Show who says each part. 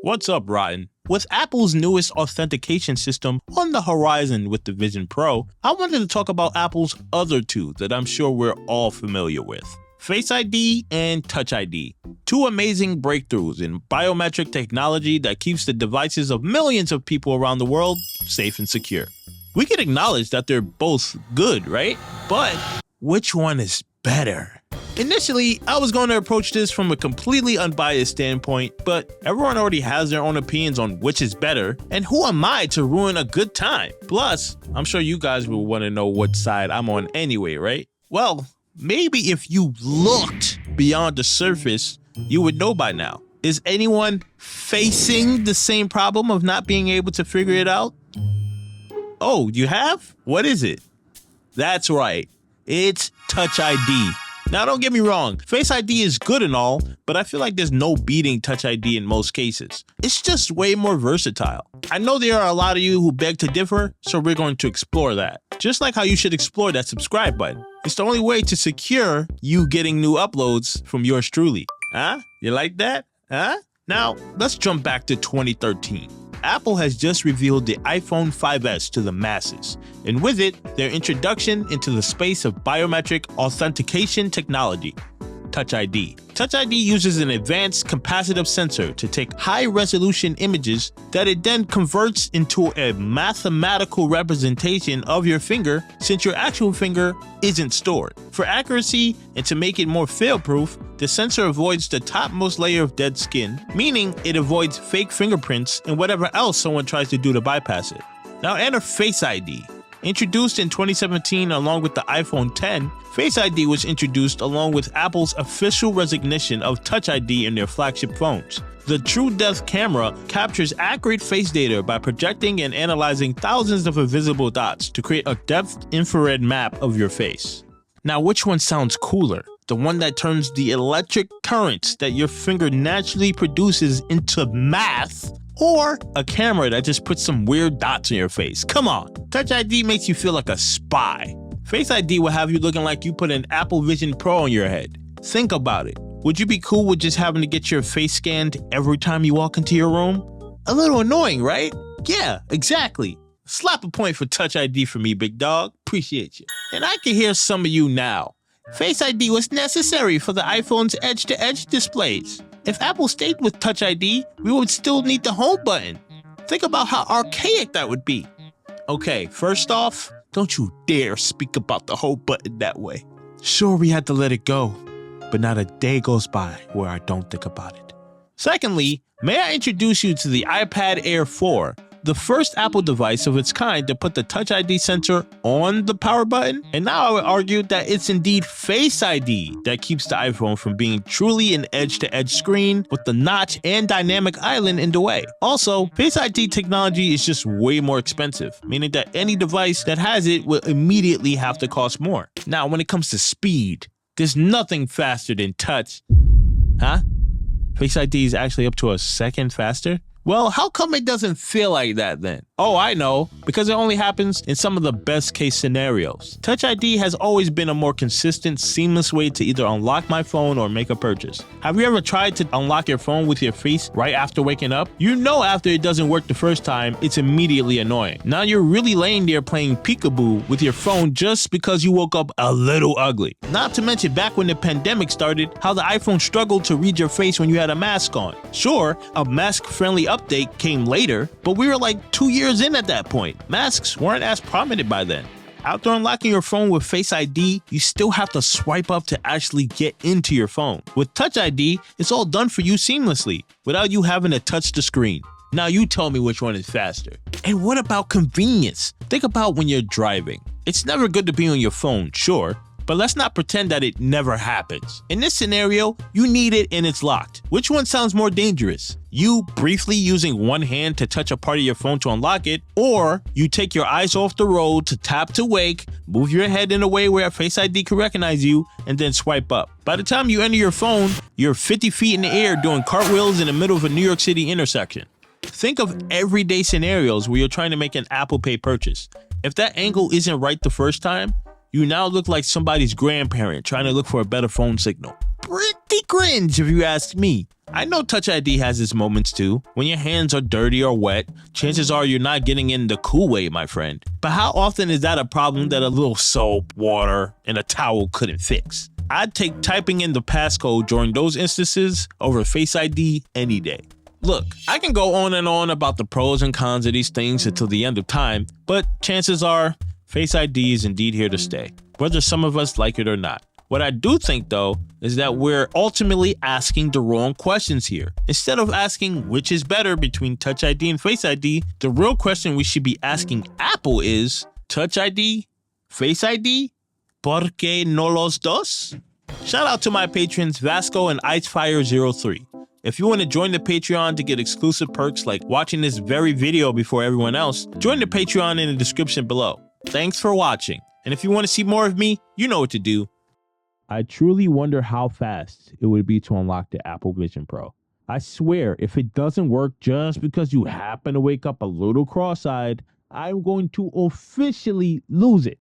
Speaker 1: What's up, Rotten? With Apple's newest authentication system on the horizon with the Vision Pro, I wanted to talk about Apple's other two that I'm sure we're all familiar with. Face ID and Touch ID. Two amazing breakthroughs in biometric technology that keeps the devices of millions of people around the world safe and secure. We can acknowledge that they're both good, right? But which one is better? Initially, I was going to approach this from a completely unbiased standpoint, but everyone already has their own opinions on which is better, and who am I to ruin a good time? Plus, I'm sure you guys will want to know what side I'm on anyway, right? Well, maybe if you looked beyond the surface, you would know by now. Is anyone facing the same problem of not being able to figure it out? Oh, you have? What is it? That's right. It's Touch ID. Now, don't get me wrong, Face ID is good and all, but I feel like there's no beating Touch ID in most cases. It's just way more versatile. I know there are a lot of you who beg to differ, so we're going to explore that. Just like how you should explore that subscribe button. It's the only way to secure you getting new uploads from yours truly. Huh? You like that? Huh? Now, let's jump back to 2013. Apple has just revealed the iPhone 5S to the masses, and with it, their introduction into the space of biometric authentication technology, Touch ID. Touch ID uses an advanced capacitive sensor to take high-resolution images that it then converts into a mathematical representation of your finger, since your actual finger isn't stored. For accuracy and to make it more fail-proof, the sensor avoids the topmost layer of dead skin, meaning it avoids fake fingerprints and whatever else someone tries to do to bypass it. Now enter Face ID. Introduced in 2017 along with the iPhone X, Face ID was introduced along with Apple's official recognition of Touch ID in their flagship phones. The True Depth camera captures accurate face data by projecting and analyzing thousands of invisible dots to create a depth infrared map of your face. Now, which one sounds cooler? The one that turns the electric currents that your finger naturally produces into math, or a camera that just puts some weird dots on your face? Come on. Touch ID makes you feel like a spy. Face ID will have you looking like you put an Apple Vision Pro on your head. Think about it. Would you be cool with just having to get your face scanned every time you walk into your room? A little annoying, right? Yeah, exactly. Slap a point for Touch ID for me, big dog. Appreciate you. And I can hear some of you now. Face ID was necessary for the iPhone's edge-to-edge displays. If Apple stayed with Touch ID, we would still need the home button. Think about how archaic that would be. Okay, first off, don't you dare speak about the home button that way. Sure, we had to let it go, but not a day goes by where I don't think about it. Secondly, may I introduce you to the iPad Air 4, the first Apple device of its kind to put the Touch ID sensor on the power button? And now I would argue that it's indeed Face ID that keeps the iPhone from being truly an edge-to-edge screen with the notch and dynamic island in the way. Also, Face ID technology is just way more expensive, meaning that any device that has it will immediately have to cost more. Now, when it comes to speed, there's nothing faster than touch. Huh? Face ID is actually up to a second faster? Well, how come it doesn't feel like that then? Oh, I know, because it only happens in some of the best case scenarios. Touch ID has always been a more consistent, seamless way to either unlock my phone or make a purchase. Have you ever tried to unlock your phone with your face right after waking up? You know after it doesn't work the first time, it's immediately annoying. Now you're really laying there playing peekaboo with your phone just because you woke up a little ugly. Not to mention back when the pandemic started, how the iPhone struggled to read your face when you had a mask on. Sure, a mask-friendly update came later, but we were like 2 years in at that point. Masks weren't as prominent by then. After unlocking your phone with Face ID, you still have to swipe up to actually get into your phone. With Touch ID, it's all done for you seamlessly, without you having to touch the screen. Now you tell me which one is faster. And what about convenience? Think about when you're driving. It's never good to be on your phone, sure, but let's not pretend that it never happens. In this scenario, you need it and it's locked. Which one sounds more dangerous? You briefly using one hand to touch a part of your phone to unlock it, or you take your eyes off the road to tap to wake, move your head in a way where Face ID can recognize you, and then swipe up. By the time you enter your phone, you're 50 feet in the air doing cartwheels in the middle of a New York City intersection. Think of everyday scenarios where you're trying to make an Apple Pay purchase. If that angle isn't right the first time, You now look like somebody's grandparent trying to look for a better phone signal. Pretty cringe if you ask me. I know Touch ID has its moments too. When your hands are dirty or wet, chances are you're not getting in the cool way, my friend. But how often is that a problem that a little soap, water, and a towel couldn't fix? I'd take typing in the passcode during those instances over Face ID any day. Look, I can go on and on about the pros and cons of these things until the end of time, but chances are Face ID is indeed here to stay, whether some of us like it or not. What I do think, though, is that we're ultimately asking the wrong questions here. Instead of asking which is better between Touch ID and Face ID, the real question we should be asking Apple is, Touch ID? Face ID? ¿Por qué no los dos? Shout out to my patrons Vasco and Icefire03. If you want to join the Patreon to get exclusive perks like watching this very video before everyone else, join the Patreon in the description below. Thanks for watching, and if you want to see more of me, you know what to do. I truly wonder how fast it would be to unlock the Apple Vision Pro. I swear, if it doesn't work just because you happen to wake up a little cross-eyed, I'm going to officially lose it.